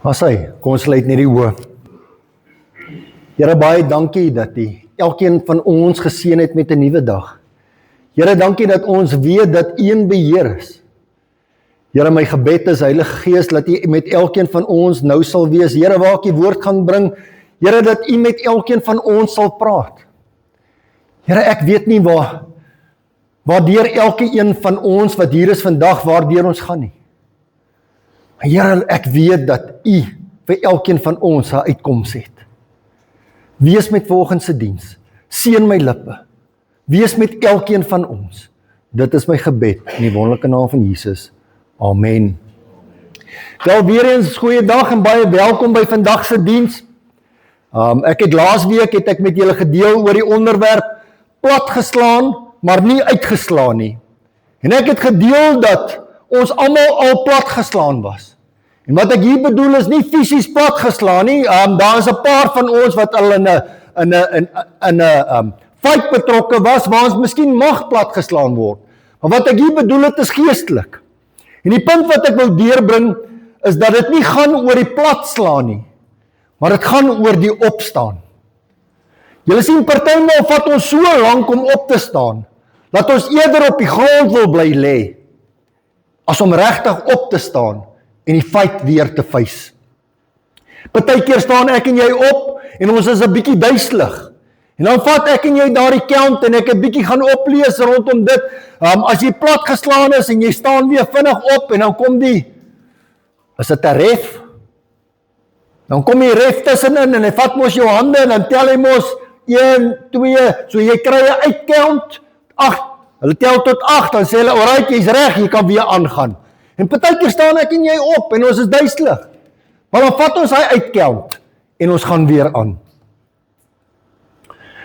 Kom ons sluit net die oë. Here, baie dankie dat U elkeen van ons geseën het met 'n nuwe dag. Here, dankie dat ons weet dat U in beheer is. Here, my gebed is, Heilige Gees, dat U met elkeen van ons nou sal wees. Here, waar ek die woord gaan bring, Here, dat U met elkeen van ons sal praat. Here, ek weet nie waardeur elke een van ons wat hier is vandag, waardeur ons gaan nie. Maar Here, ek weet dat U vir elkeen van ons 'n uitkoms het. Wees met volgens se diens. Seën my lippe. Wees met elkeen van ons. Dit is my gebed in die wonderlike naam van Jesus. Amen. Wel, weer eens goeie dag en baie welkom by vandag se diens. Ek het laasweek het ek met julle gedeel oor die onderwerp platgeslaan, maar nie uitgeslaan nie. En ek het gedeel dat ons almal al platgeslaan was. En wat ek hier bedoel is nie fisies platgeslaan nie. Daar is 'n paar van ons wat al in 'n fight betrokke was, waar ons miskien mag platgeslaan word. Maar wat ek hier bedoel het is geestelik. En die punt wat ek wil deurbring is dat dit nie gaan oor die platslaan nie, maar dit gaan oor die opstaan. Julle sien, partymal vat ons so lank om op te staan, dat ons eerder op die grond wil bly lê, as om regtig op te staan en die feit weer te face. Partykeer staan ek en jy op en ons is 'n bietjie duiselig. En dan vat ek en jy daardie count en ek 'n bietjie gaan oplees rondom dit. As jy plat geslaan is en jy staan weer vinnig op en dan kom is dit 'n ref? Dan kom die ref tussenin en hy vat mos jou hande en dan tel hy mos 1, 2, so jy kry 'n uitcount, 8. Hulle tel tot 8, dan sê hulle, alright, jy's reg, jy kan weer aangaan. En partykeer staan ek en jy op en ons is duiselig. Maar dan vat ons hy uitcount en ons gaan weer aan.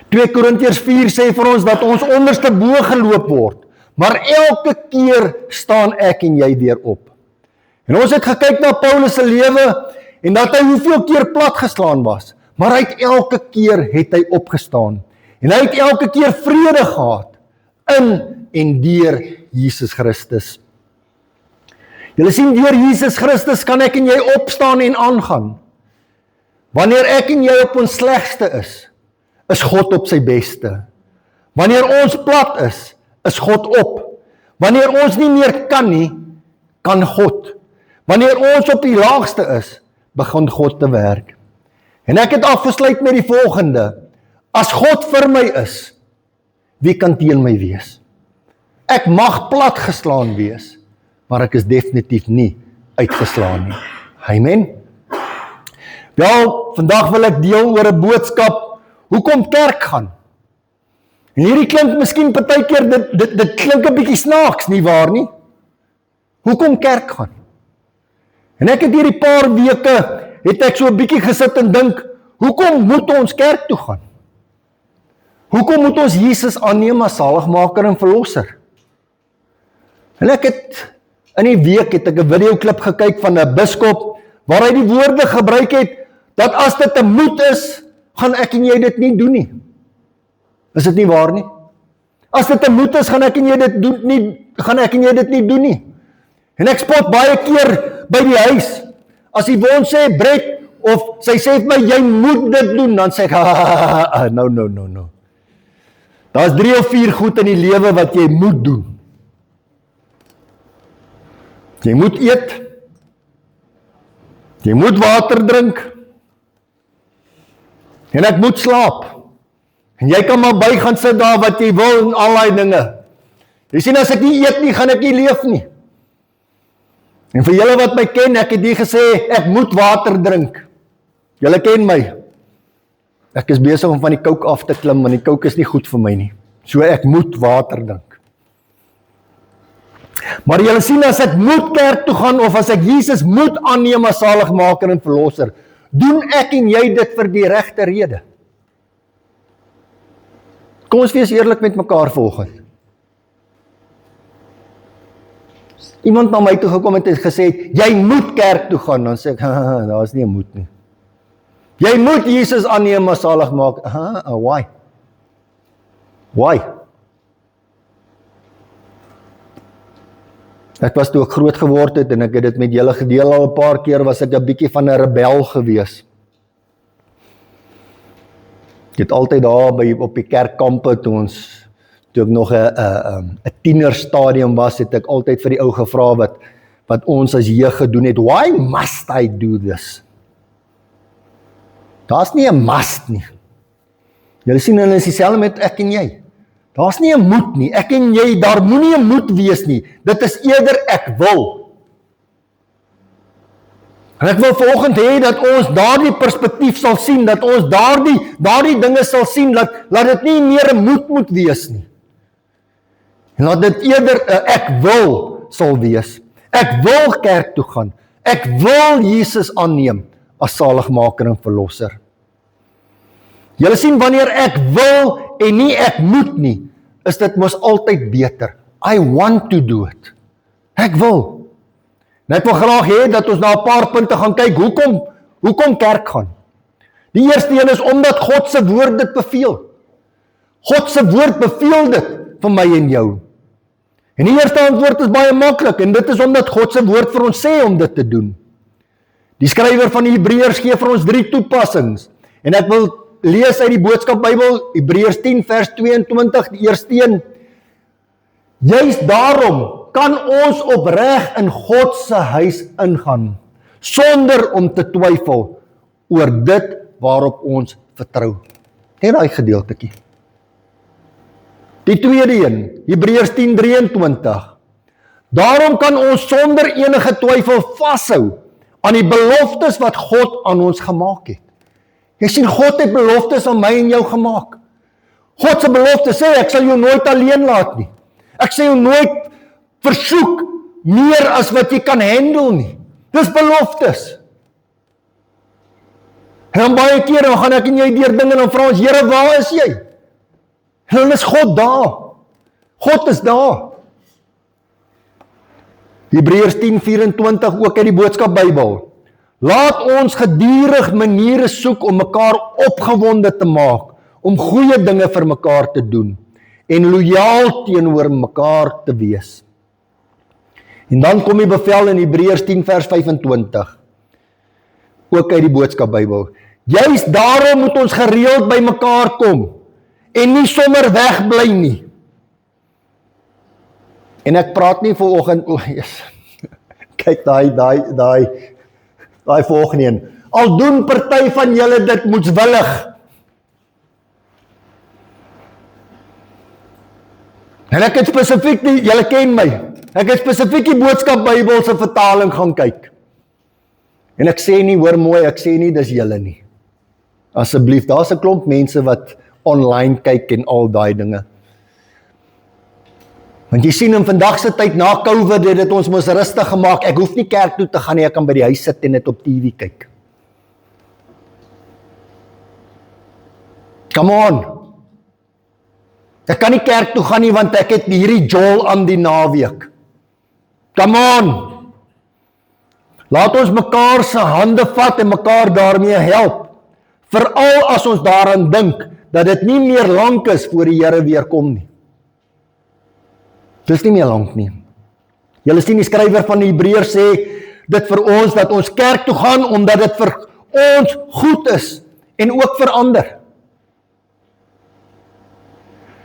2 Korintiërs 4 sê vir ons dat ons onderste bo geloop word, maar elke keer staan ek en jy weer op. En ons het gekyk na Paulus se lewe en dat hy hoeveel keer platgeslaan was, maar hy het elke keer het hy opgestaan. En hy het elke keer vrede gehad in en deur Jesus Christus. Julle sien, deur Jesus Christus kan ek en jy opstaan en aangaan. Wanneer ek en jy op ons slegste is God op sy beste. Wanneer ons plat is God op. Wanneer ons nie meer kan nie, kan God. Wanneer ons op die laagste begin God te werk. En ek het afgesluit met die volgende: as God vir my is, wie kan teen my wees? Ek mag platgeslaan wees, maar ek is definitief nie uitgeslaan nie. Amen. Wel, vandag wil ek deel oor 'n boodskap, hoekom kerk gaan. En hierdie klink miskien partykeer, dit klink 'n bietjie snaaks, nie waar nie? Hoekom kerk gaan? En ek het hierdie paar weke, het ek so 'n bietjie gesit en dink, hoekom moet ons kerk toe gaan? Hoekom moet ons Jesus aanneem as saligmaker en verlosser? En ek het, in die week het ek 'n videoklip gekyk van 'n biskop, waar hy die woorde gebruik het, dat as dit 'n moet is, gaan ek en jy dit nie doen nie. Is dit nie waar nie? As dit 'n moet is, gaan ek en jy dit nie doen nie. En ek spot baie keer by die huis, as Yvonne sê, Brett, of sy sê vir my, jy moet dit doen, dan sê ek, no. Daar is 3 of 4 goed in die lewe wat jy moet doen. Jy moet eet, jy moet water drink, en ek moet slaap. En jy kan maar by gaan sit daar wat jy wil en al die dinge. Jy sien, as ek nie eet nie, gaan ek nie leef nie. En vir julle wat my ken, ek het nie gesê, ek moet water drink. Julle ken my. Ek is besig om van die kook af te klim, want die kook is nie goed vir my nie. So ek moet water drink. Maar julle sien, as ek moet kerk toe gaan, of as ek Jesus moet aanneem as saligmaker en verlosser, doen ek en jy dit vir die regte rede. Kom ons wees eerlik met mekaar vanoggend. Iemand na my toe gekom het en gesê, jy moet kerk toe gaan, dan sê ek, daar is nie 'n moet nie. Jy moet Jesus aanneem as saligmaker. Why? Ek was toe ek groot geword het en ek het dit met julle gedeel al 'n paar keer, was ek 'n bietjie van 'n rebel gewees. Ek het altyd daar op die kerkkampe toe ek nog 'n tienerstadium was, het ek altyd vir die ou gevra wat ons as jeug gedoen het. Why must I do this? Daar's nie 'n must nie. Julle sien, hulle is dieselfde met ek en jy. Daar's nie 'n moet nie. Ek en jy, daar moenie 'n moet wees nie. Dit is eerder ek wil. En ek wil vanoggend hê dat ons daardie perspektief sal sien, dat ons daardie dinge sal sien, dat dit nie meer 'n moet wees nie. En dat dit eerder 'n ek wil sal wees. Ek wil kerk toe gaan. Ek wil Jesus aanneem as saligmaker en verlosser. Julle sien, wanneer ek wil en nie ek moet nie, is dit mos altyd beter. I want to do it. Ek wil. En ek wil graag hê dat ons na 'n paar punte gaan kyk, hoekom kerk gaan. Die eerste een is omdat God se woord dit beveel. God se woord beveel dit vir my en jou. En die eerste antwoord is baie maklik, en dit is omdat God se woord vir ons sê om dit te doen. Die skrywer van die Hebreërs gee vir ons 3 toepassings, en ek wil lees uit die Boodskap Bybel, Hebreërs 10 vers 22, die eerste een. Juist daarom kan ons opreg in God se huis ingaan, sonder om te twyfel oor dit waarop ons vertrou. Net daai gedeeltetjie. Die tweede een, Hebreërs 10:23. Daarom kan ons sonder enige twyfel vashou aan die beloftes wat God aan ons gemaak het. Jy sien, God het beloftes aan my en jou gemaak. God se belofte sê, ek sal jou nooit alleen laat nie. Ek sal jou nooit versoek meer as wat jy kan handle nie. Dis beloftes. En dan baie keer dan gaan ek en jy deur dinge en dan vra ons, Here, waar is jy? En dan is God daar. God is daar. Hebreërs 10:24 ook uit die Boodskap Bybel. Laat ons gedurig maniere soek om mekaar opgewonde te maak, om goeie dinge vir mekaar te doen en lojaal teenoor mekaar te wees. En dan kom die bevel in Hebreërs 10 vers 25, ook uit die Boodskap Bybel. Juist daarom moet ons gereeld by mekaar kom en nie sommer wegbly nie. En ek praat nie vanoggend, kyk daai volgende een. Al doen party van julle dit moetswillig. En ek het spesifiek julle ken my. Ek het spesifiek die Boodskap Bybel se vertaling gaan kyk. En ek sê nie, hoor mooi, ek sê nie dis julle nie. Asseblief, daar's 'n klomp mense wat online kyk en al daai dinge. Want jy sien, in vandag se tyd na COVID het dit ons mos rustig gemaak. Ek hoef nie kerk toe te gaan nie, ek kan by die huis sit en dit op TV kyk. Come on. Ek kan nie kerk toe gaan nie, want ek het hierdie jol aan die naweek. Come on. Laat ons mekaar se hande vat en mekaar daarmee help. Veral as ons daaraan dink, dat dit nie meer lank is voor die Here weer kom nie. Dis nie meer lank nie. Julle sien, die skrywer van die Hebreërs sê, dit vir ons, dat ons kerk toe gaan, omdat dit vir ons goed is, en ook vir ander.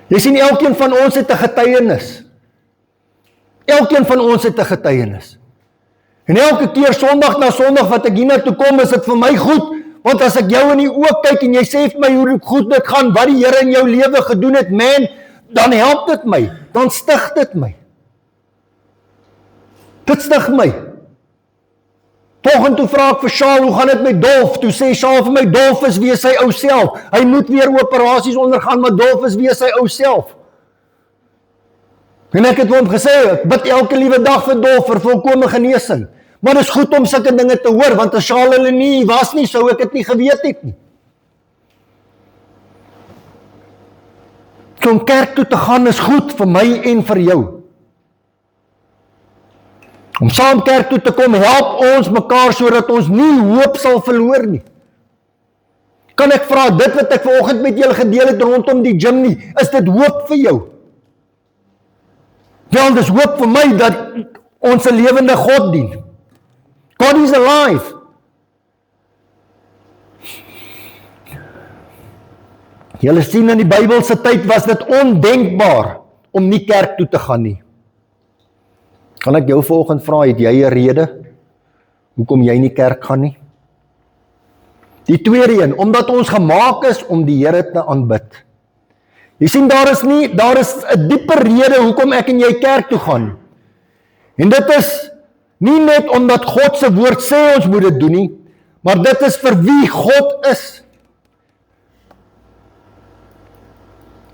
Jy sien, elkeen van ons het 'n getuienis. Elkeen van ons het 'n getuienis. En elke keer Sondag na Sondag wat ek hiernatoe kom, is dit vir my goed, want as ek jou in die oë kyk en jy sê vir my hoe goed dit gaan, wat die Here in jou lewe gedoen het, man, dan help dit my, dan stig dit my. Dit stig my. Volgende toe vra ek vir Shaal, hoe gaan dit met Dolf? Toe sê Shaal vir my, Dolf is weer sy ou self. Hy moet weer operasies ondergaan, maar Dolf is weer sy ou self. En ek het hom gesê, ek bid elke liewe dag vir Dolf, vir volkome genesing. Maar dit is goed om sulke dinge te hoor, want as Shaal hulle nie was nie, sou ek dit nie geweet het nie. Om kerk toe te gaan is goed vir my en vir jou. Om saam kerk toe te kom, help ons mekaar sodat ons nie hoop sal verloor nie. Kan ek vra, dit wat ek vanoggend met julle gedeel het rondom die gym nie, is dit hoop vir jou? Wel, dis hoop vir my dat ons 'n lewende God dien. God is alive. Julle sien in die Bybelse tyd was dit ondenkbaar om nie kerk toe te gaan nie. Kan ek jou vanoggend vra, het jy 'n rede hoekom jy nie kerk gaan nie? Die tweede een, omdat ons gemaak is om die Here te aanbid. Jy sien, daar is 'n dieper rede hoekom ek en jy kerk toe gaan. En dit is nie net omdat God se woord sê ons moet dit doen nie, maar dit is vir wie God is.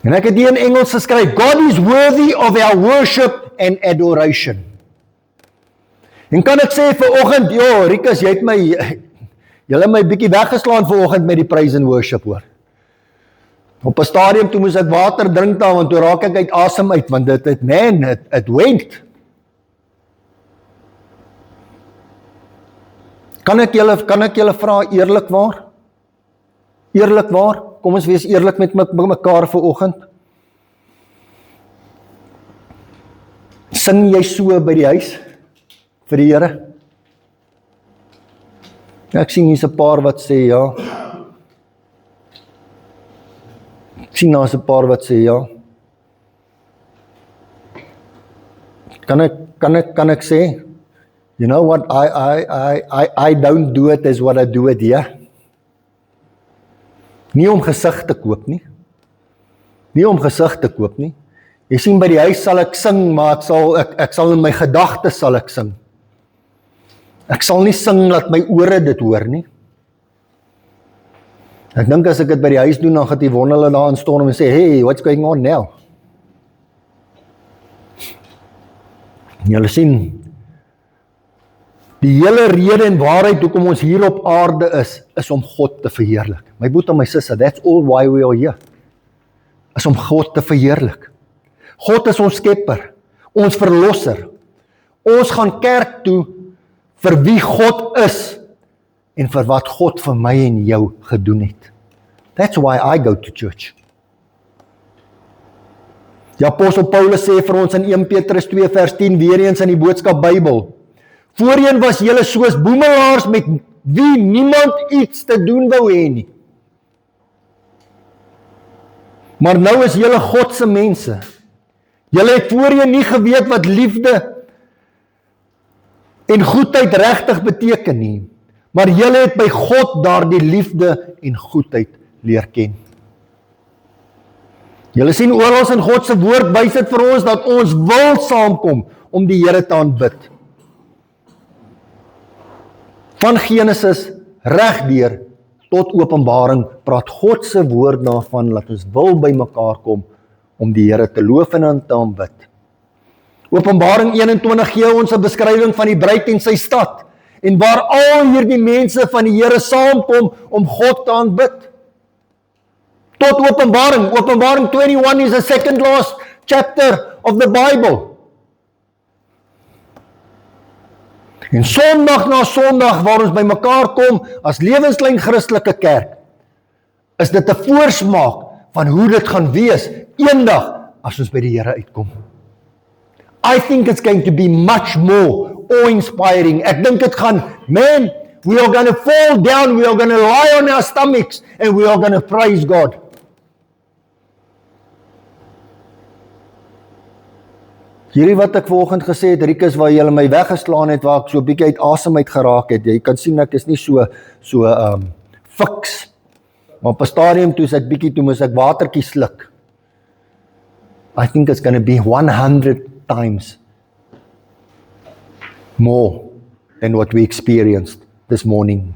En ek het hier in Engels geskryf, God is worthy of our worship and adoration. En kan ek sê vanoggend, Rikus, jy het my bietjie weggeslaan vanoggend met die praise and worship, hoor. Op 'n stadium toe moes ek water drink daar, want toe raak ek uit asem uit, want it went. Kan ek julle vra eerlikwaar? Eerlikwaar? Kom ons wees eerlik met mekaar vanoggend. Sing jy so by die huis vir die Here? Ek sien hier's 'n paar wat sê ja. Ek sien daar's 'n paar wat sê ja. Kan ek sê, you know what, I don't do it as what I do it here. Nie om gesig te koop nie. Jy sien, by die huis sal ek sing, maar ek sal in my gedagtes sal ek sing. Ek sal nie sing dat my ore dit hoor nie. Ek dink as ek dit by die huis doen, dan gaan die wonderlike daar instorm en sê, hey, what's going on now? Julle sien, die hele rede en waarheid hoekom ons hier op aarde is om God te verheerlik. My broer en my suster, that's all why we are here. Is om God te verheerlik. God is ons skepper, ons verlosser. Ons gaan kerk toe vir wie God is en vir wat God vir my en jou gedoen het. That's why I go to church. Die apostel Paulus sê vir ons in 1 Petrus 2 vers 10 weer eens in die boodskap Bybel. Voorheen was julle soos boemelaars met wie niemand iets te doen wou hê nie. Maar nou is julle God se mense. Julle het voorheen nie geweet wat liefde en goedheid regtig beteken nie, maar julle het by God daardie liefde en goedheid leer ken. Julle sien oral in God se woord wys dit vir ons dat ons wil saamkom om die Here te aanbid. Van Genesis regdeur tot Openbaring praat God se woord daarvan dat ons wil by mekaar kom om die Here te loof en te aanbid. Openbaring 21 gee ons 'n beskrywing van die bruid en sy stad en waar al hierdie mense van die Here saamkom om God te aanbid. Tot Openbaring 21 is the second last chapter of the Bible. En Sondag na Sondag waar ons by mekaar kom as Lewenslyn Christelike Kerk, is dit 'n voorsmaak van hoe dit gaan wees eendag as ons by die Here uitkom. I think it's going to be much more awe-inspiring. Ek dink dit gaan, man, we are going to fall down, we are going to lie on our stomachs and we are going to praise God. Hierdie wat ek vanoggend gesê het, Rikus, waar jy my weggeslaan het, waar ek so 'n bietjie uit asem uit geraak het. Jy kan sien ek is nie so fiks. Maar op 'n stadium toe moes ek watertjie sluk. I think it's going to be 100 times more than what we experienced this morning.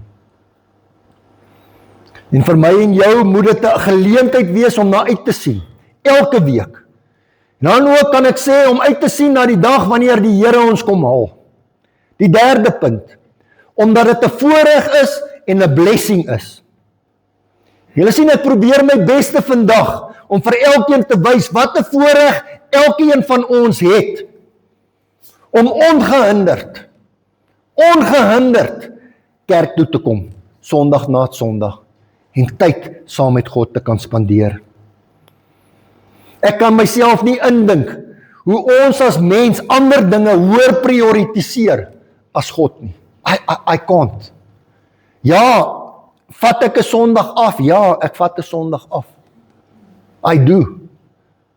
En vir my en jou moet dit 'n geleentheid wees om na uit te sien, elke week. Dan ook kan ek sê om uit te sien na die dag wanneer die Here ons kom haal. Die derde punt, omdat dit 'n voorreg is en 'n blessing is. Julle sien, ek probeer my beste vandag om vir elkeen te wys wat 'n voorreg elkeen van ons het om ongehinderd kerk toe te kom, Sondag na Sondag, en tyd saam met God te kan spandeer. Ek kan myself nie indink hoe ons as mens ander dinge hoër prioritiseer as God nie. I can't. Ja, vat ek 'n Sondag af? Ja, ek vat 'n Sondag af. I do.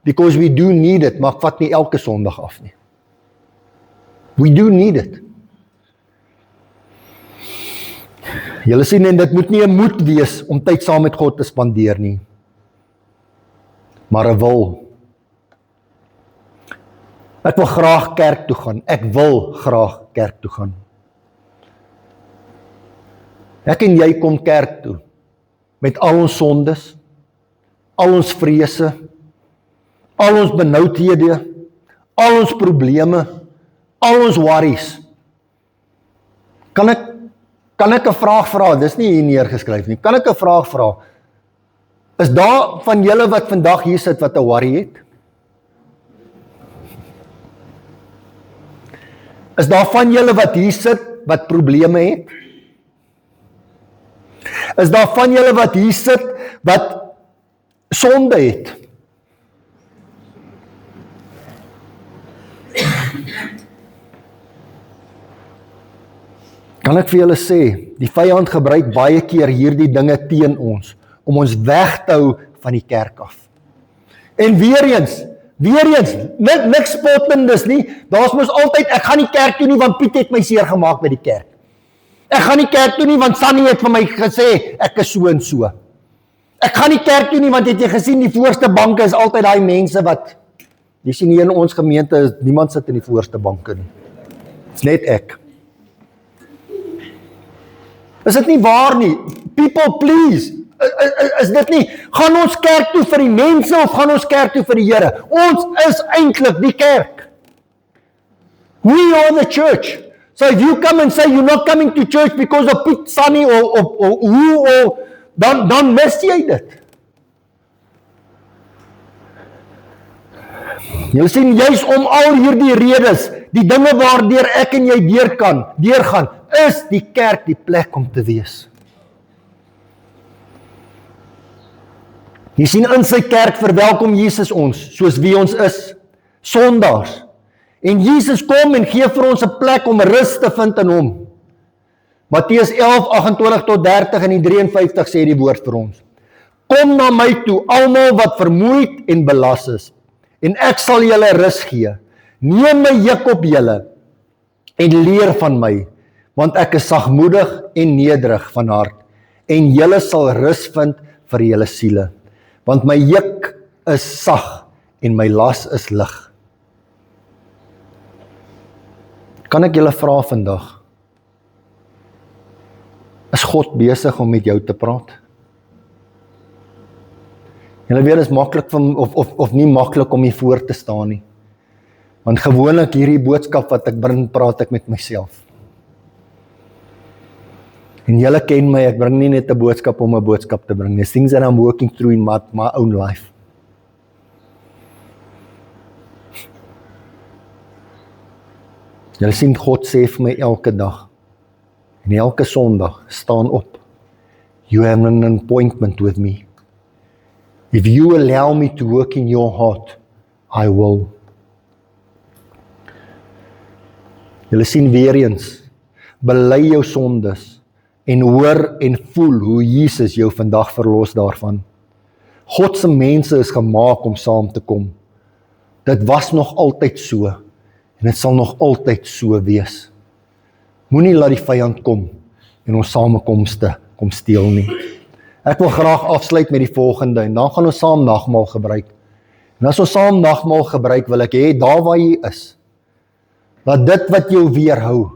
Because we do need it, maar ek vat nie elke Sondag af nie. We do need it. Julle sien, en dit moet nie 'n moed wees om tyd saam met God te spandeer nie, maar 'n wil. Ek wil graag kerk toe gaan. Ek wil graag kerk toe gaan. Ek en jy kom kerk toe met al ons sondes, al ons vrese, al ons benoudhede, al ons probleme, al ons worries. Kan ek 'n vraag vra? Dis nie hier neergeskryf nie. Kan ek 'n vraag vra? Is daar van julle wat vandag hier sit wat 'n worry het? Is daar van julle wat hier sit wat probleme het? Is daar van julle wat hier sit wat sonde het? Kan ek vir julle sê, die vyand gebruik baie keer hierdie dinge teen ons, om ons weg te hou van die kerk af. En weer eens, niks spottendes nie, daar's mos altyd, ek gaan nie kerk toe nie, want Piet het my seer gemaak by die kerk. Ek gaan nie kerk toe nie, want Sunny het vir my gesê, ek is so en so. Ek gaan nie kerk toe nie, want het jy gesien, die voorste banke is altyd daai mense wat, jy sien hier in ons gemeente, niemand sit in die voorste banke nie. Dit's net ek. Is dit nie waar nie? People please, is dit nie, gaan ons kerk toe vir die mense, of gaan ons kerk toe vir die Here? Ons is eintlik die kerk. We are the church. So if you come and say you're not coming to church because of Piet, Sunny, or dan mis jy dit. Jy sien, juis om al hierdie redes, die dinge waardeur ek en jy deurgaan, is die kerk die plek om te wees. Jy sien, in sy kerk verwelkom Jesus ons, soos wie ons is, sondaars. En Jesus kom en gee vir ons 'n plek om rus te vind in hom. Matteus 11:28-30 en die 53 sê die woord vir ons. Kom na my toe, almal wat vermoeid en belas is, en ek sal julle rus gee. Neem my juk op julle en leer van my, want ek is sagmoedig en nederig van hart, en julle sal rus vind vir julle siele. Want my juk is sag en my las is lig. Kan ek julle vra vandag, is God besig om met jou te praat? Julle weet, is maklik of nie maklik om hier voor te staan nie. Want gewoonlik hierdie boodskap wat ek bring, praat ek met myself. En julle ken my, ek bring nie net 'n boodskap om 'n boodskap te bring. There's things that I'm working through in my own life. Julle sien, God sê vir my elke dag, en elke Sondag, staan op. You have an appointment with me. If you allow me to work in your heart, I will. Julle sien weer eens, bely jou sondes, en hoor en voel hoe Jesus jou vandag verlos daarvan. God se mense is gemaak om saam te kom. Dit was nog altyd so, en dit sal nog altyd so wees. Moenie laat die vyand kom, en ons samekomste kom steel nie. Ek wil graag afsluit met die volgende, en dan gaan ons saam nagmaal gebruik. En as ons saam nagmaal gebruik, wil ek hê, daar waar jy is, dat dit wat jou weerhou,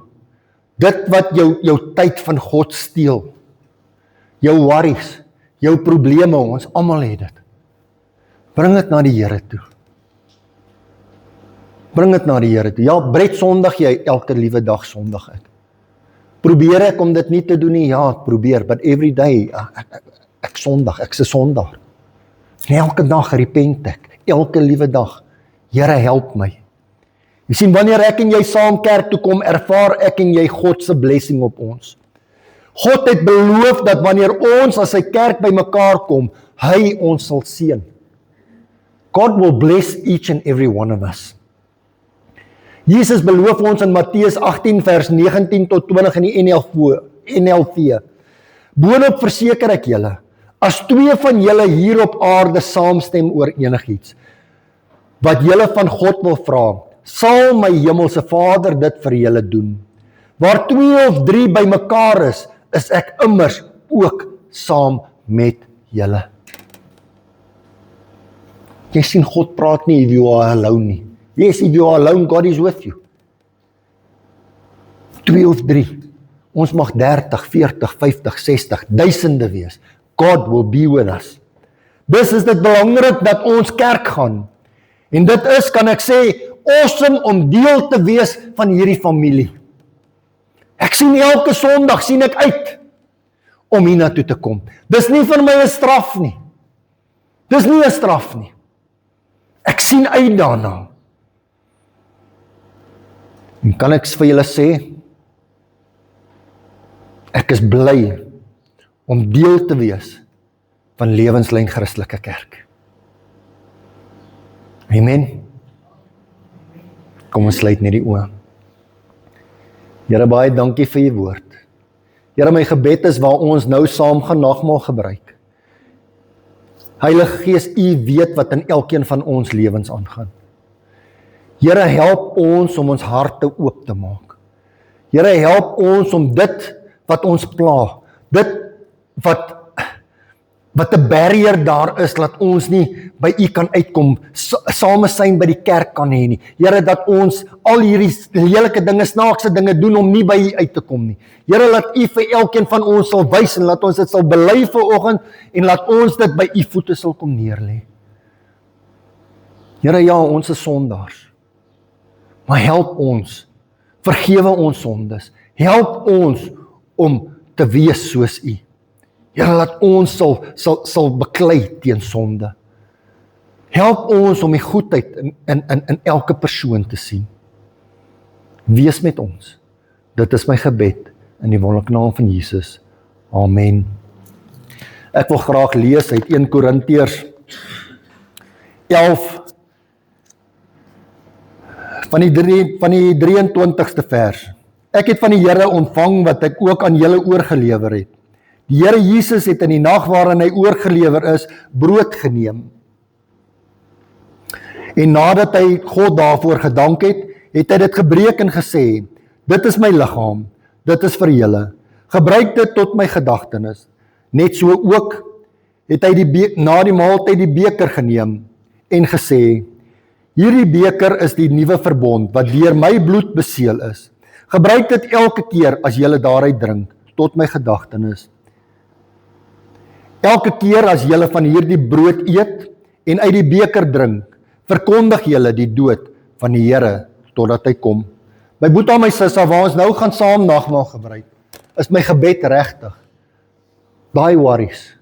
dit wat jou tyd van God steel, jou worries, jou probleme, ons almal het dit. Bring dit na die Here toe. Bring dit na die Here toe. Ja, Brett sondig jy elke liewe dag sondig ek. Probeer ek om dit nie te doen nie? Ja, ek probeer, but every day, ek sondig, ek's 'n sondaar. En elke dag repent ek, elke liewe dag. Here, help my. Jy sien, wanneer ek en jy saam kerk toe kom, ervaar ek en jy God se blessing op ons. God het beloof dat wanneer ons as sy kerk by mekaar kom, hy ons sal seën. God will bless each and every one of us. Jesus beloof ons in Matteus 18 vers 19 tot 20 in die NLV. Boonop verseker ek julle, as 2 van julle hier op aarde saamstem oor enigiets, wat julle van God wil vra, sal my hemelse Vader dit vir julle doen. Waar 2 of 3 by mekaar is ek immers ook saam met julle. Jy sien, God praat nie if you are alone nie. Yes, if you are alone, God is with you. 2 of 3. Ons mag 30, 40, 50, 60, duisende wees. God will be with us. Dis is dit belangrik dat ons kerk gaan. En dit is, kan ek sê, awesome om deel te wees van hierdie familie. Ek sien elke Sondag, sien ek uit om hiernatoe te kom. Dis nie vir my 'n straf nie. Dis nie 'n straf nie. Ek sien uit daarna. En kan ek vir julle sê, ek is bly om deel te wees van Lewenslyn Christelike Kerk. Amen. Kom ons sluit net die oë. Here, baie dankie vir u woord. Here, my gebed is waar ons nou saam gaan nagmaal gebruik. Heilige Gees, u weet wat in elkeen van ons lewens aangaan. Here, help ons om ons harte oop te maak. Here, help ons om dit wat ons pla, dit wat 'n barrier daar is, laat ons nie by u kan uitkom, samesyn by die kerk kan hê nie. Here, dat ons al hierdie lelike dinge, snaakse dinge doen om nie by u uit te kom nie. Here, laat u vir elkeen van ons sal wys en laat ons dit sal bely vanoggend en laat ons dit by u voete sal kom neerlê. Here, ja, ons is sondaars. Maar help ons, vergewe ons sondes. Help ons om te wees soos u. Here, laat ons sal beklei teen sonde. Help ons om die goedheid in elke persoon te sien. Wees met ons. Dit is my gebed in die wonderlike naam van Jesus. Amen. Ek wil graag lees uit 1 Korintiërs 11 van die 23ste vers. Ek het van die Here ontvang wat ek ook aan julle oorgelewer het. Die Here Jesus het in die nag waarin hy oorgelewer is, brood geneem. En nadat hy God daarvoor gedank het, het hy dit gebreek en gesê, dit is my liggaam, dit is vir julle. Gebruik dit tot my gedagtenis. Net so ook het hy na die maaltyd die beker geneem en gesê, hierdie beker is die nuwe verbond wat deur my bloed beseël is. Gebruik dit elke keer as julle daaruit drink, tot my gedagtenis. Elke keer as julle van hierdie brood eet en uit die beker drink, verkondig julle die dood van die Here totdat hy kom. My boetie, my sussie, waar ons nou gaan saam nagmaal gebruik, is my gebed regtig. Daai worries,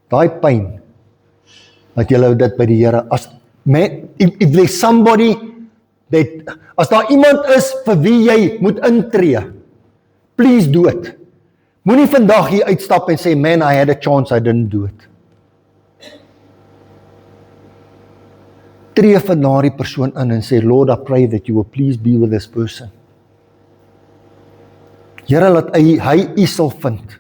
daai pyn, dat julle dit by die Here, if there's somebody that, as daar iemand is vir wie jy moet intree, please do it. Moenie vandag hier uitstap en sê, man, I had a chance, I didn't do it. Tree van daardie persoon in en sê, Lord, I pray that you will please be with this person. Here, laat hy u sal vind.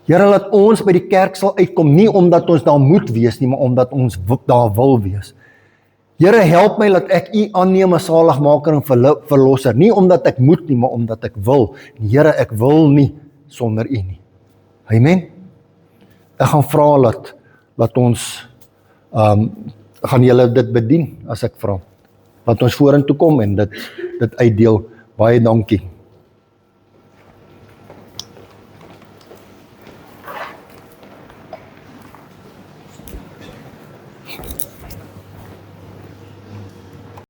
Here, laat ons by die kerk sal uitkom, nie omdat ons daar moet wees nie, maar omdat ons daar wil wees. Here, help my dat ek u aanneem as saligmaker en verlosser, nie omdat ek moet nie, maar omdat ek wil. Here, ek wil nie sonder u nie. Amen. Ek gaan vra dat ons gaan julle dit bedien as ek vra. Laat ons vorentoe kom en dit uitdeel. Baie dankie.